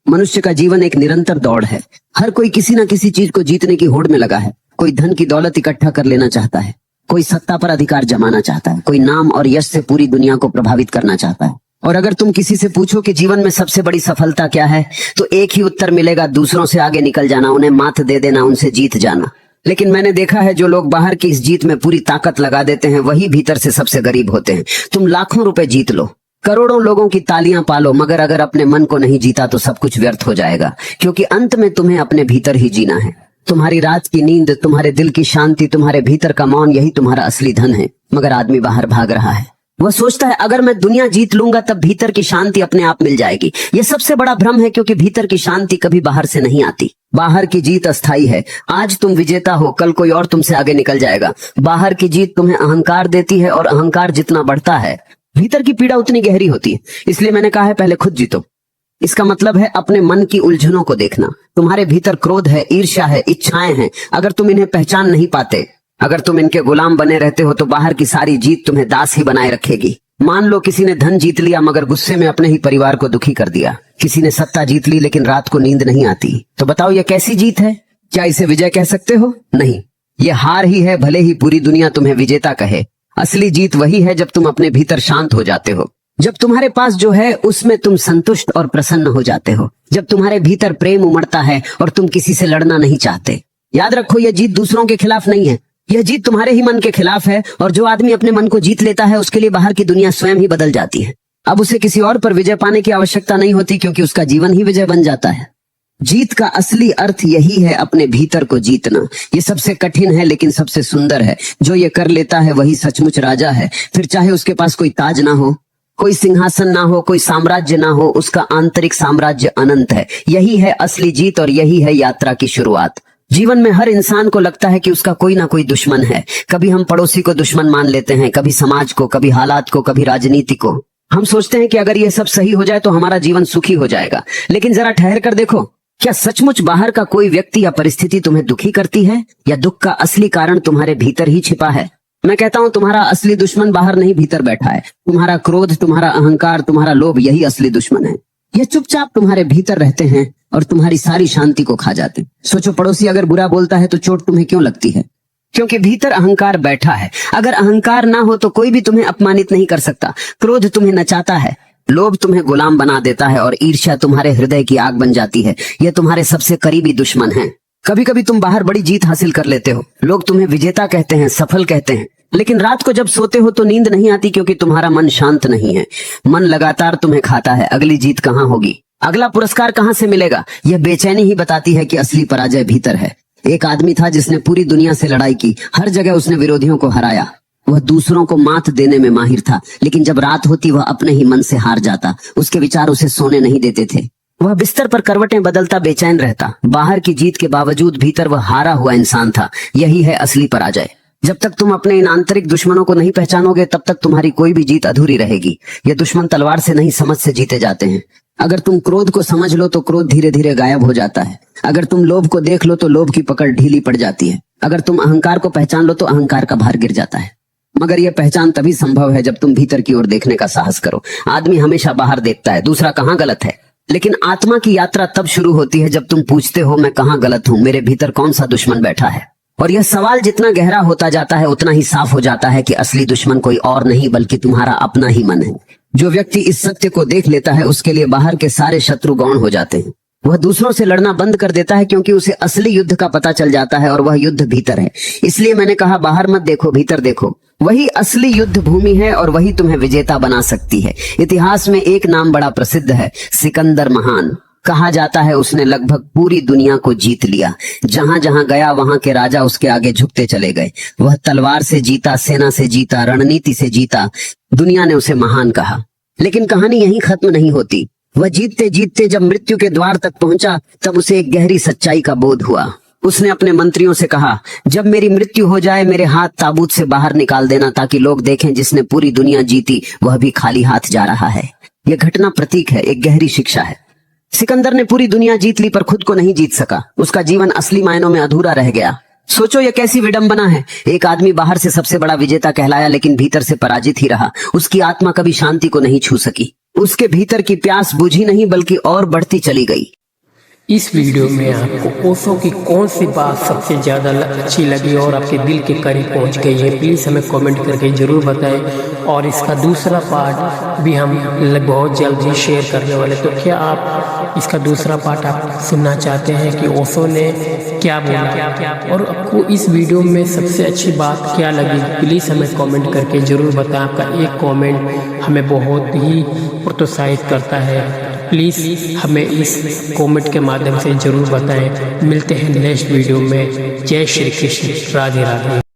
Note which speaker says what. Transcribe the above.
Speaker 1: मनुष्य का जीवन एक निरंतर दौड़ है। हर कोई किसी न किसी चीज को जीतने की होड़ में लगा है। कोई धन की दौलत इकट्ठा कर लेना चाहता है, कोई सत्ता पर अधिकार जमाना चाहता है, कोई नाम और यश से पूरी दुनिया को प्रभावित करना चाहता है। और अगर तुम किसी से पूछो कि जीवन में सबसे बड़ी सफलता क्या है, तो एक ही उत्तर मिलेगा, दूसरों से आगे निकल जाना, उन्हें मात दे देना, उनसे जीत जाना। लेकिन मैंने देखा है जो लोग बाहर की इस जीत में पूरी ताकत लगा देते हैं, वही भीतर से सबसे गरीब होते हैं। तुम लाखों रुपए जीत लो, करोड़ों लोगों की तालियां पालो, मगर अगर अपने मन को नहीं जीता तो सब कुछ व्यर्थ हो जाएगा, क्योंकि अंत में तुम्हें अपने भीतर ही जीना है। तुम्हारी रात की नींद, तुम्हारे दिल की शांति, तुम्हारे भीतर का मौन, यही तुम्हारा असली धन है। मगर आदमी बाहर भाग रहा है। वह सोचता है अगर मैं दुनिया जीत लूंगा तब भीतर की शांति अपने आप मिल जाएगी। यह सबसे बड़ा भ्रम है, क्योंकि भीतर की शांति कभी बाहर से नहीं आती। बाहर की जीत अस्थायी है। आज तुम विजेता हो, कल कोई और तुमसे आगे निकल जाएगा। बाहर की जीत तुम्हें अहंकार देती है, और अहंकार जितना बढ़ता है भीतर की पीड़ा उतनी गहरी होती है। इसलिए मैंने कहा है पहले खुद जीतो। इसका मतलब है अपने मन की उलझनों को देखना। तुम्हारे भीतर क्रोध है, ईर्ष्या है, इच्छाएं हैं। अगर तुम इन्हें पहचान नहीं पाते, अगर तुम इनके गुलाम बने रहते हो, तो बाहर की सारी जीत तुम्हें दास ही बनाए रखेगी। मान लो किसी ने धन जीत लिया, मगर गुस्से में अपने ही परिवार को दुखी कर दिया। किसी ने सत्ता जीत ली, लेकिन रात को नींद नहीं आती। तो बताओ यह कैसी जीत है? क्या इसे विजय कह सकते हो? नहीं, यह हार ही है, भले ही पूरी दुनिया तुम्हें विजेता कहे। असली जीत वही है जब तुम अपने भीतर शांत हो जाते हो, जब तुम्हारे पास जो है उसमें तुम संतुष्ट और प्रसन्न हो जाते हो, जब तुम्हारे भीतर प्रेम उमड़ता है और तुम किसी से लड़ना नहीं चाहते। याद रखो, यह जीत दूसरों के खिलाफ नहीं है, यह जीत तुम्हारे ही मन के खिलाफ है। और जो आदमी अपने मन को जीत लेता है, उसके लिए बाहर की दुनिया स्वयं ही बदल जाती है। अब उसे किसी और पर विजय पाने की आवश्यकता नहीं होती, क्योंकि उसका जीवन ही विजय बन जाता है। जीत का असली अर्थ यही है, अपने भीतर को जीतना। ये सबसे कठिन है, लेकिन सबसे सुंदर है। जो ये कर लेता है वही सचमुच राजा है। फिर चाहे उसके पास कोई ताज ना हो, कोई सिंहासन ना हो, कोई साम्राज्य ना हो, उसका आंतरिक साम्राज्य अनंत है। यही है असली जीत, और यही है यात्रा की शुरुआत। जीवन में हर इंसान को लगता है कि उसका कोई ना कोई दुश्मन है। कभी हम पड़ोसी को दुश्मन मान लेते हैं, कभी समाज को, कभी हालात को, कभी राजनीति को। हम सोचते हैं कि अगर ये सब सही हो जाए तो हमारा जीवन सुखी हो जाएगा। लेकिन जरा ठहर कर देखो, क्या सचमुच बाहर का कोई व्यक्ति या परिस्थिति तुम्हें दुखी करती है, या दुख का असली कारण तुम्हारे भीतर ही छिपा है? मैं कहता हूं तुम्हारा असली दुश्मन बाहर नहीं, भीतर बैठा है। तुम्हारा क्रोध, तुम्हारा अहंकार, तुम्हारा लोभ, यही असली दुश्मन है। ये चुपचाप तुम्हारे भीतर रहते हैं और तुम्हारी सारी शांति को खा जाते हैं। सोचो, पड़ोसी अगर बुरा बोलता है तो चोट तुम्हें क्यों लगती है? क्योंकि भीतर अहंकार बैठा है। अगर अहंकार ना हो तो कोई भी तुम्हें अपमानित नहीं कर सकता। क्रोध तुम्हें नचाता है, लोभ तुम्हें गुलाम बना देता है, और ईर्ष्या तुम्हारे हृदय की आग बन जाती है। यह तुम्हारे सबसे करीबी दुश्मन है। कभी कभी तुम बाहर बड़ी जीत हासिल कर लेते हो, लोग तुम्हें विजेता कहते हैं, सफल कहते हैं, लेकिन रात को जब सोते हो तो नींद नहीं आती, क्योंकि तुम्हारा मन शांत नहीं है। मन लगातार तुम्हें खाता है। अगली जीत कहाँ होगी, अगला पुरस्कार कहाँ से मिलेगा? यह बेचैनी ही बताती है कि असली पराजय भीतर है। एक आदमी था जिसने पूरी दुनिया से लड़ाई की, हर जगह उसने विरोधियों को हराया। वह दूसरों को मात देने में माहिर था, लेकिन जब रात होती वह अपने ही मन से हार जाता। उसके विचार उसे सोने नहीं देते थे। वह बिस्तर पर करवटें बदलता बेचैन रहता। बाहर की जीत के बावजूद भीतर वह हारा हुआ इंसान था। यही है असली पराजय। जब तक तुम अपने इन आंतरिक दुश्मनों को नहीं पहचानोगे, तब तक तुम्हारी कोई भी जीत अधूरी रहेगी। ये दुश्मन तलवार से नहीं, समझ से जीते जाते हैं। अगर तुम क्रोध को समझ लो तो क्रोध धीरे धीरे गायब हो जाता है। अगर तुम लोभ को देख लो तो लोभ की पकड़ ढीली पड़ जाती है। अगर तुम अहंकार को पहचान लो तो अहंकार का भार गिर जाता है। मगर यह पहचान तभी संभव है जब तुम भीतर की ओर देखने का साहस करो। आदमी हमेशा बाहर देखता है, दूसरा कहाँ गलत है, लेकिन आत्मा की यात्रा तब शुरू होती है जब तुम पूछते हो, मैं कहाँ गलत हूँ, मेरे भीतर कौन सा दुश्मन बैठा है? और यह सवाल जितना गहरा होता जाता है, उतना ही साफ हो जाता है कि असली दुश्मन कोई और नहीं, बल्कि तुम्हारा अपना ही मन है। जो व्यक्ति इस सत्य को देख लेता है, उसके लिए बाहर के सारे शत्रु गौण हो जाते हैं। वह दूसरों से लड़ना बंद कर देता है, क्योंकि उसे असली युद्ध का पता चल जाता है, और वह युद्ध भीतर है। इसलिए मैंने कहा, बाहर मत देखो, भीतर देखो। वही असली युद्ध भूमि है, और वही तुम्हें विजेता बना सकती है। इतिहास में एक नाम बड़ा प्रसिद्ध है, सिकंदर महान। कहा जाता है उसने लगभग पूरी दुनिया को जीत लिया। जहां जहां गया वहां के राजा उसके आगे झुकते चले गए। वह तलवार से जीता, सेना से जीता, रणनीति से जीता। दुनिया ने उसे महान कहा। लेकिन कहानी यहीं खत्म नहीं होती। वह जीतते जीतते जब मृत्यु के द्वार तक पहुंचा, तब उसे एक गहरी सच्चाई का बोध हुआ। उसने अपने मंत्रियों से कहा, जब मेरी मृत्यु हो जाए, मेरे हाथ ताबूत से बाहर निकाल देना, ताकि लोग देखें जिसने पूरी दुनिया जीती वह भी खाली हाथ जा रहा है। यह घटना प्रतीक है, एक गहरी शिक्षा है। सिकंदर ने पूरी दुनिया जीत ली, पर खुद को नहीं जीत सका। उसका जीवन असली मायनों में अधूरा रह गया। सोचो यह कैसी विडंबना है। एक आदमी बाहर से सबसे बड़ा विजेता कहलाया, लेकिन भीतर से पराजित ही रहा। उसकी आत्मा कभी शांति को नहीं छू सकी। उसके भीतर की प्यास बुझी नहीं, बल्कि और बढ़ती चली गई।
Speaker 2: इस वीडियो में आपको ओशो की कौन सी बात सबसे ज़्यादा अच्छी लगी और आपके दिल के करीब पहुंच गई है, प्लीज़ हमें कमेंट करके ज़रूर बताएं। और इसका दूसरा पार्ट भी हम बहुत जल्द ही शेयर करने वाले, तो क्या आप इसका दूसरा पार्ट आप सुनना चाहते हैं कि ओशो ने क्या बोला और आपको इस वीडियो में सबसे अच्छी बात क्या लगी, प्लीज़ हमें कमेंट करके ज़रूर बताएं। आपका एक कमेंट हमें बहुत ही प्रोत्साहित करता है, प्लीज़ हमें इस कमेंट के माध्यम से ज़रूर बताएं। मिलते हैं नेक्स्ट वीडियो में। जय श्री कृष्ण, राधे राधे।